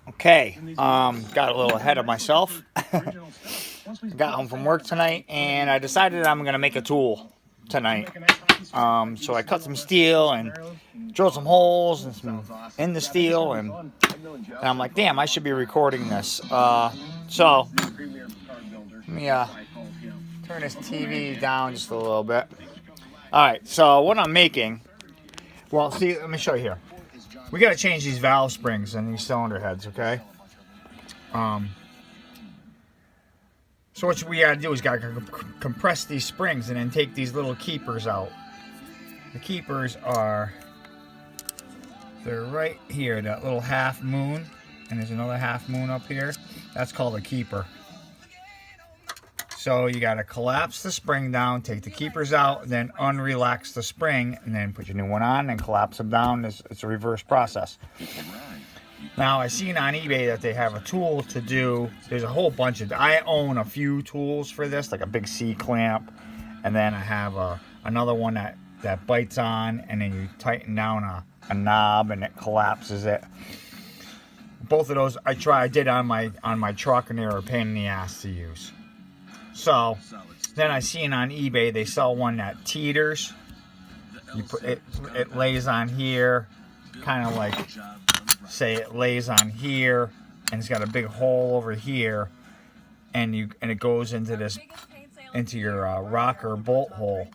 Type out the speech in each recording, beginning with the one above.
Okay, got a little ahead of myself. Got home from work tonight and I decided I'm gonna make a tool tonight. So I cut some steel and drilled some holes in the steel, and I'm like, damn, I should be recording this. So let me turn this TV down just a little bit. Alright, so what I'm making, well, see, let me show you here. We got to change these valve springs and these cylinder heads, okay? So what we got to do is got to compress these springs and then take these little keepers out. The keepers they're right here, that little half moon, and there's another half moon up here. That's called a keeper. So you got to collapse the spring down, take the keepers out, then unrelax the spring, and then put your new one on and collapse them down. It's a reverse process. Now, I seen on eBay that they have a tool to do, there's a whole bunch of, I own a few tools for this, like a big C-clamp, and then I have another one that bites on, and then you tighten down a knob and it collapses it. Both of those I did on my truck, and they were a pain in the ass to use. So then I seen on eBay they sell one that teeters. You put it lays on here, kind of like, say it lays on here, and it's got a big hole over here, and it goes into your rocker bolt hole.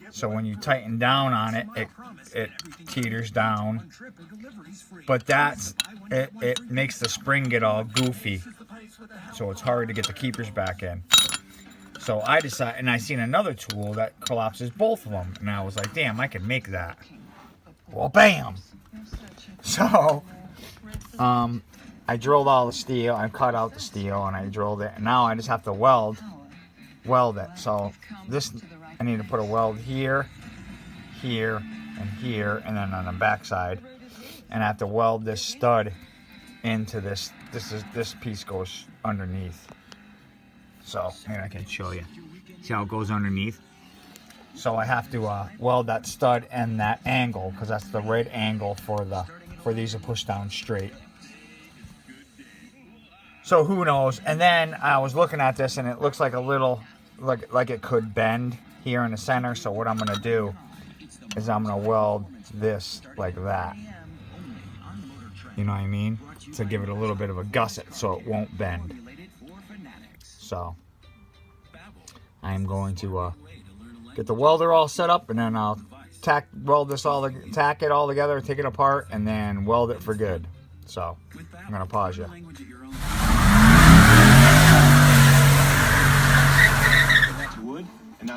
So when you tighten down on it, it teeters down. But it makes the spring get all goofy, so it's hard to get the keepers back in. So I decided, and I seen another tool that collapses both of them, and I was like, damn, I can make that. Well, bam! So I drilled all the steel, I cut out the steel, and I drilled it, and now I just have to weld it. So this, I need to put a weld here, here, and here, and then on the back side, and I have to weld this stud into this. This piece goes underneath. So here, I can show you. See how it goes underneath? So I have to weld that stud and that angle, because that's the right angle for these to push down straight. So who knows? And then I was looking at this, and it looks like a little, like it could bend here in the center. So what I'm gonna do is I'm gonna weld this like that. You know what I mean? To give it a little bit of a gusset so it won't bend. So I'm going to get the welder all set up, and then I'll tack it all together, take it apart, and then weld it for good. So I'm gonna pause you.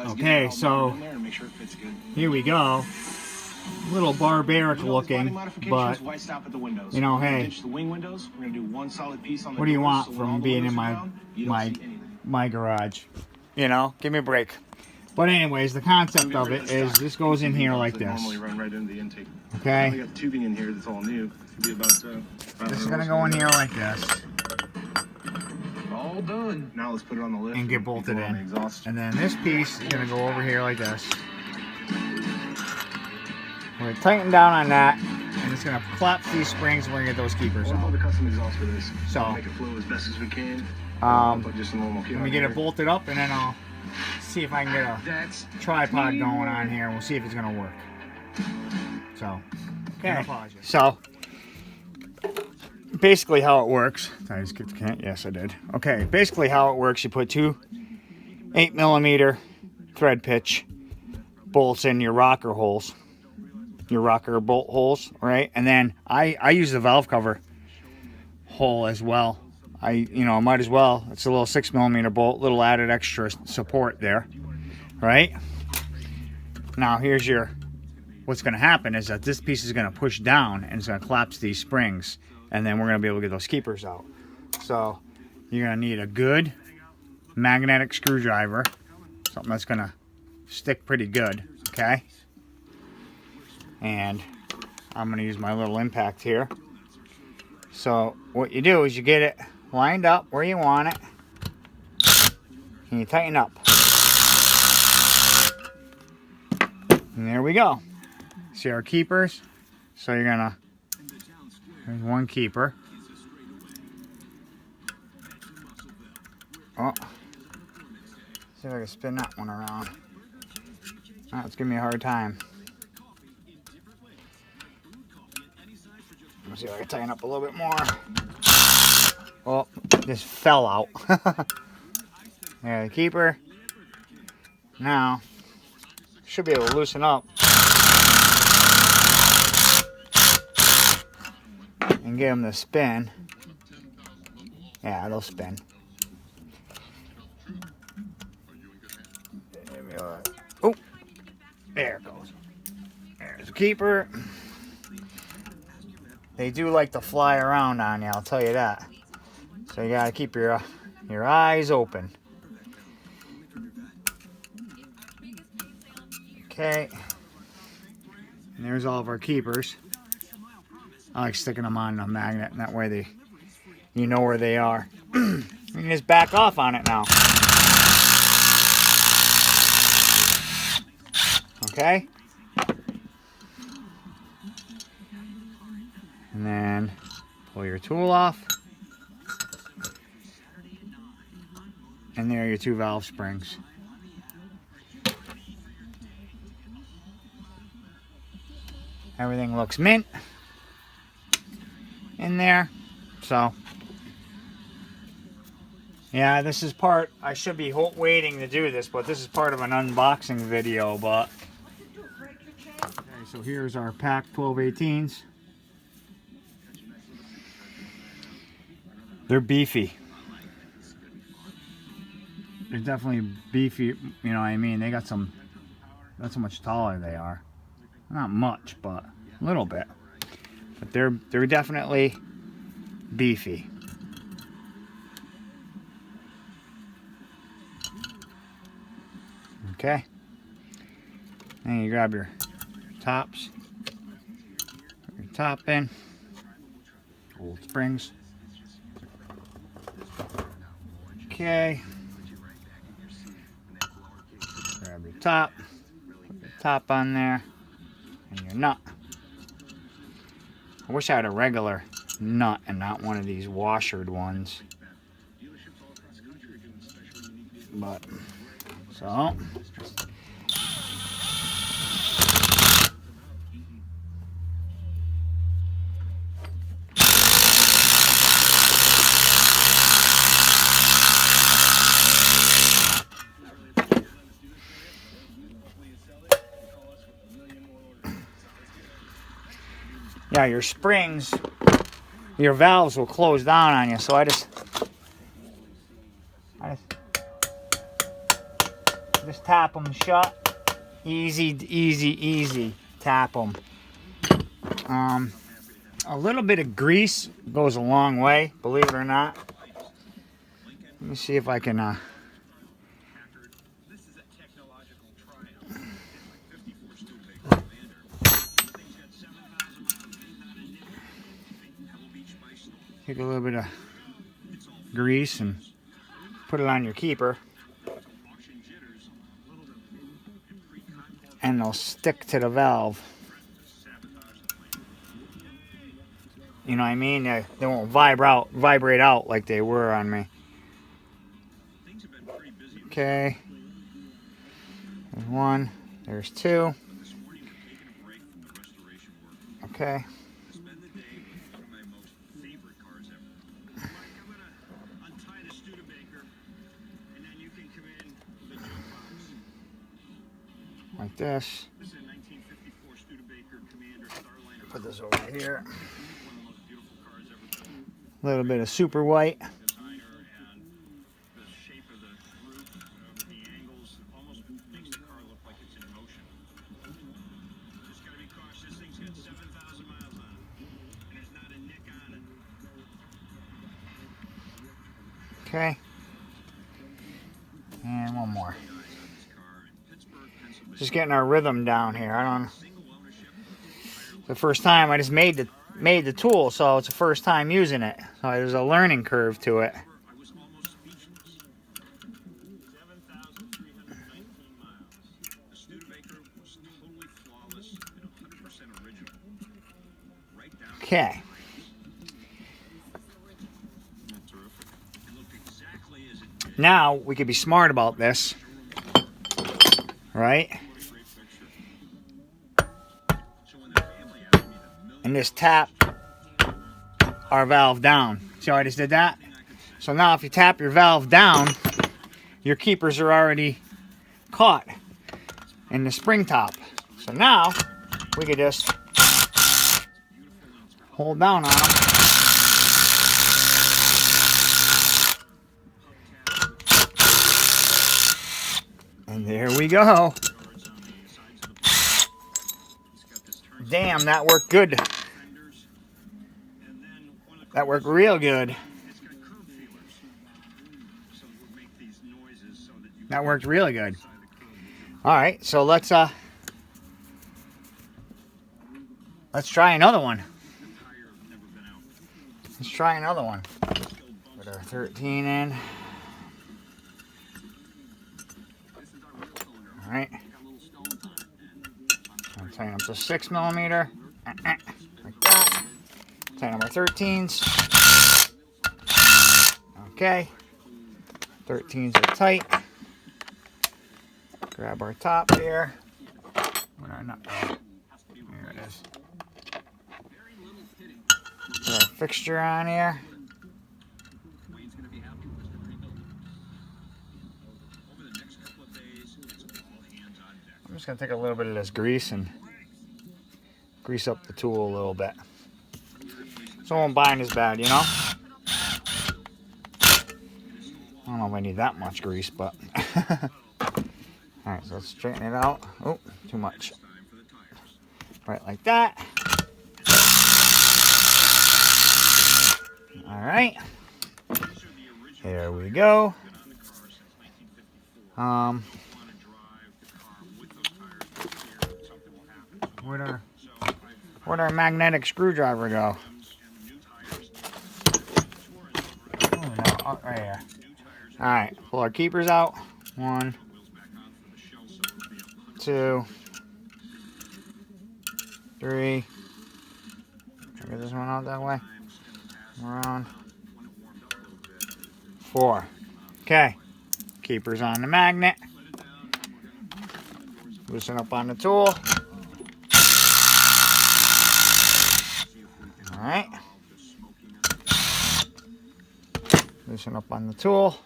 Okay, so here we go. A little barbaric looking, but you know, hey, what do you want from being in my garage? You know, give me a break. But anyways, the concept of it is this goes in here like this. Okay? This is gonna go in here like this. All done. Now let's put it on the lift and get bolted in. And then this piece is gonna go over here like this. We're gonna tighten down on that, and it's gonna collapse these springs, and we're gonna get those keepers out. The custom exhaust for this. So make it flow as best as we can. Just a normal let me get it bolted up, and then I'll see if I can get a tripod going on here, and we'll see if it's gonna work. So, okay. So basically how it works. Did I just skip the can? Yes, I did. Okay, basically how it works, you put two 8mm thread pitch bolts in your rocker holes. Your rocker bolt holes, right? And then I use the valve cover hole as well. Might as well. It's a little 6mm bolt, little added extra support there, right? Now here's what's going to happen is that this piece is going to push down and it's going to collapse these springs, and then we're going to be able to get those keepers out. So you're going to need a good magnetic screwdriver, something that's going to stick pretty good, okay? And I'm going to use my little impact here. So what you do is you get it lined up where you want it, and you tighten up. And there we go. See our keepers? So you're going to There's one keeper. Oh. See if I can spin that one around. Oh, it's giving me a hard time. Let's see if I can tighten up a little bit more. Oh, this fell out. There, the keeper. Now, should be able to loosen up. And get them to spin. Yeah, they'll spin. Oh, there it goes. There's the keeper. They do like to fly around on you, I'll tell you that. So you gotta keep your eyes open. Okay. And there's all of our keepers. I like sticking them on a magnet, and that way you know where they are. You can just back off on it now. Okay? And then pull your tool off. And there are your 2 valve springs. Everything looks mint in there. So, yeah, this is part, I should be waiting to do this, but this is part of an unboxing video, but. Okay, so here's our pack 1218s. They're beefy. They're definitely beefy, you know what I mean? They got some, that's how much taller they are. Not much, but a little bit. But they're definitely beefy. Okay. And you grab your tops. Put your top in. Old springs. Okay. Grab your top. Put your top on there. And your nut. I wish I had a regular nut and not one of these washered ones. But, so. Yeah, your springs, your valves will close down on you, so I just tap them shut. Easy tap them. A little bit of grease goes a long way, believe it or not. Let me see if I can take a little bit of grease and put it on your keeper, and they'll stick to the valve. You know what I mean? They won't vibrate out like they were on me. Okay. There's 1. There's 2. Okay. Like this. Put this over here. A little bit of super white. Okay. And one more. Just getting our rhythm down here. I don't. The first time I just made the tool, so it's the first time using it. So there's a learning curve to it. Okay. Now we could be smart about this, right? And just tap our valve down. See how I just did that? So now if you tap your valve down, your keepers are already caught in the spring top. So now we could just hold down on them. And there we go. Damn, that worked good. That worked real good. That worked really good. All right, so let's try another one. Let's try another one. Put our 13 in. All right. I'll tighten up to 6mm. Like that. Tighten up our 13s. Okay. 13s are tight. Grab our top here. Where are not? Oh, here it is. Put our fixture on here. I'm just going to take a little bit of this grease and grease up the tool a little bit. So it won't bind as bad, you know? I don't know if I need that much grease, but... Alright, so let's straighten it out. Oh, too much. Right like that. Alright. There we go. Where'd our magnetic screwdriver go? Oh, no, oh, right here. Alright, pull our keepers out. 1, 2, 3. Get this one out that way. Around. 4. Okay. Keepers on the magnet. Loosen up on the tool. Alright. Loosen up on the tool.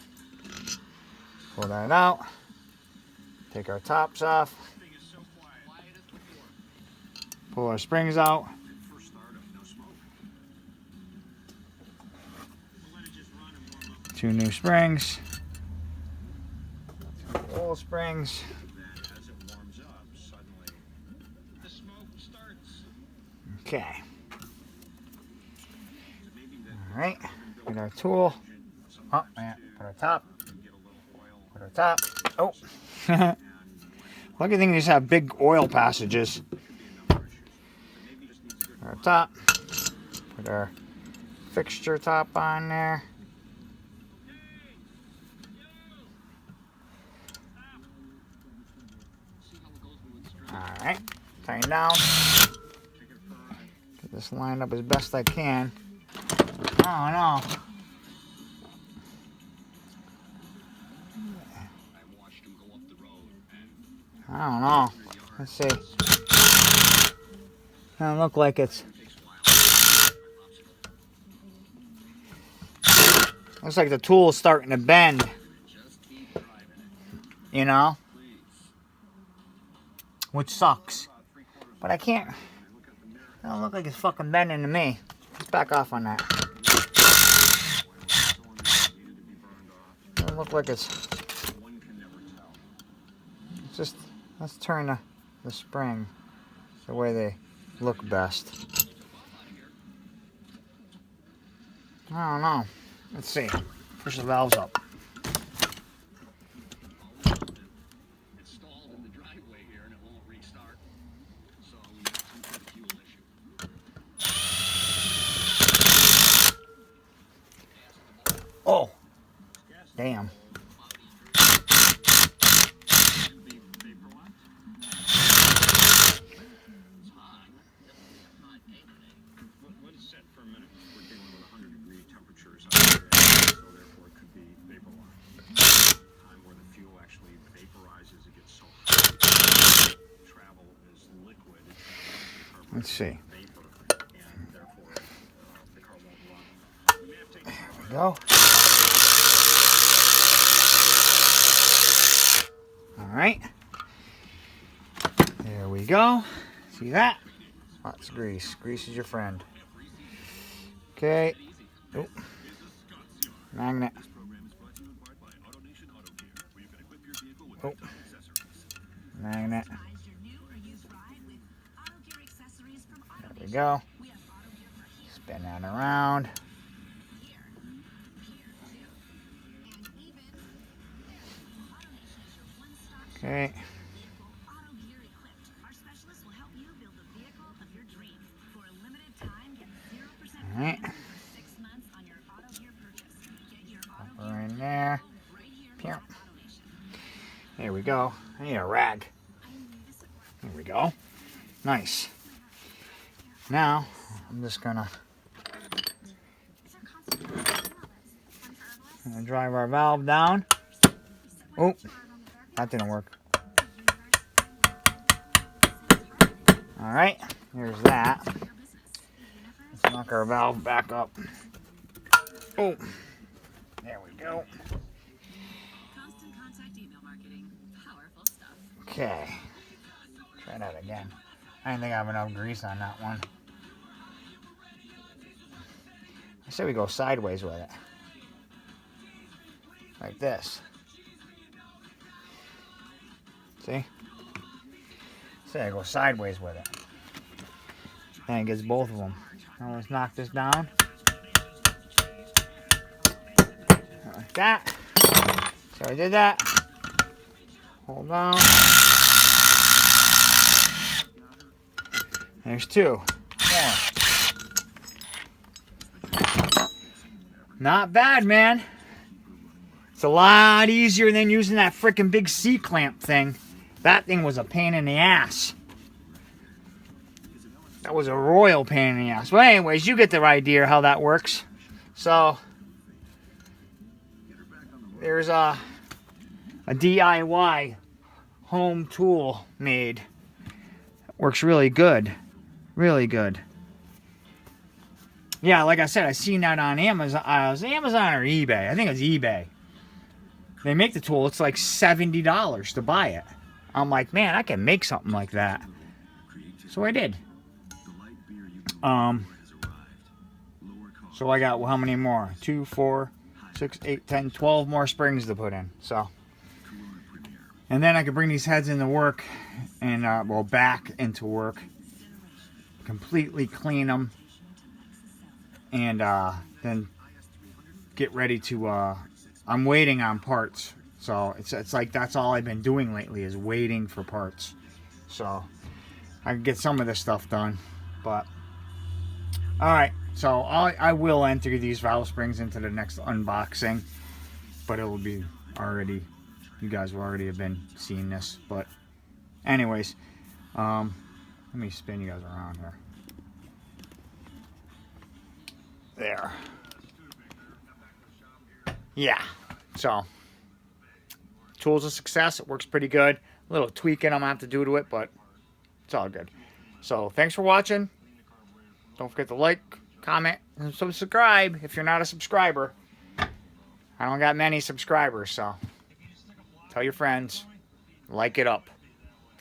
Pull that out. Take our tops off. Pull our springs out. Two new springs. Two old springs. Okay. Alright. Get our tool. Oh, man. Put our top. Put our top. Oh. Lucky thing these have big oil passages. Put our top. Put our fixture top on there. Alright. Tighten down. Get this lined up as best I can. Oh no. I don't know. Let's see. Doesn't look like it's... Looks like the tool's starting to bend. You know? Which sucks. But I can't... It doesn't look like it's fucking bending to me. Let's back off on that. Doesn't look like it's just... Let's turn the spring the way they look best. I don't know. Let's see. Push the valves up. Oh, damn. Let's see. There we go. All right. There we go. See that? Lots of grease. Grease is your friend. Okay. Oh. Magnet. Oh. Magnet. There we go. Spin that around. Okay. All right. Pop her in there. Pew. There we go. I need a rag. There we go. Nice. Now, I'm just gonna drive our valve down. Oh, that didn't work. All right, here's that. Let's knock our valve back up. Oh, there we go. Okay, try that again. I didn't think I have enough grease on that one. I say we go sideways with it. Like this. See? Say I go sideways with it. And it gets both of them. Now let's knock this down. Like that. So I did that. Hold on. There's two. More. Not bad, man. It's a lot easier than using that freaking big C-clamp thing. That thing was a pain in the ass. That was a royal pain in the ass. Well, anyways, you get the idea how that works. So, there's a DIY home tool made. Works really good. Really good. Yeah, like I said, I seen that on Amazon. It was Amazon or eBay. I think it was eBay. They make the tool. It's like $70 to buy it. I'm like, man, I can make something like that. So I did. So I got, well, how many more? 2, 4, 6, 8, 10, 12 more springs to put in. So, and then I could bring these heads into work and, well, back into work. Completely clean them. And then get ready to, I'm waiting on parts. So it's like that's all I've been doing lately is waiting for parts. So I can get some of this stuff done. But, alright. So I will enter these valve springs into the next unboxing. But it will be already, you guys will already have been seeing this. But anyways, let me spin you guys around here. There. Yeah. So, tool's a success. It works pretty good. A little tweaking I'm going to have to do to it, but it's all good. So, thanks for watching. Don't forget to like, comment, and subscribe if you're not a subscriber. I don't got many subscribers, so tell your friends. Like it up.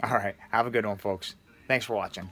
All right. Have a good one, folks. Thanks for watching.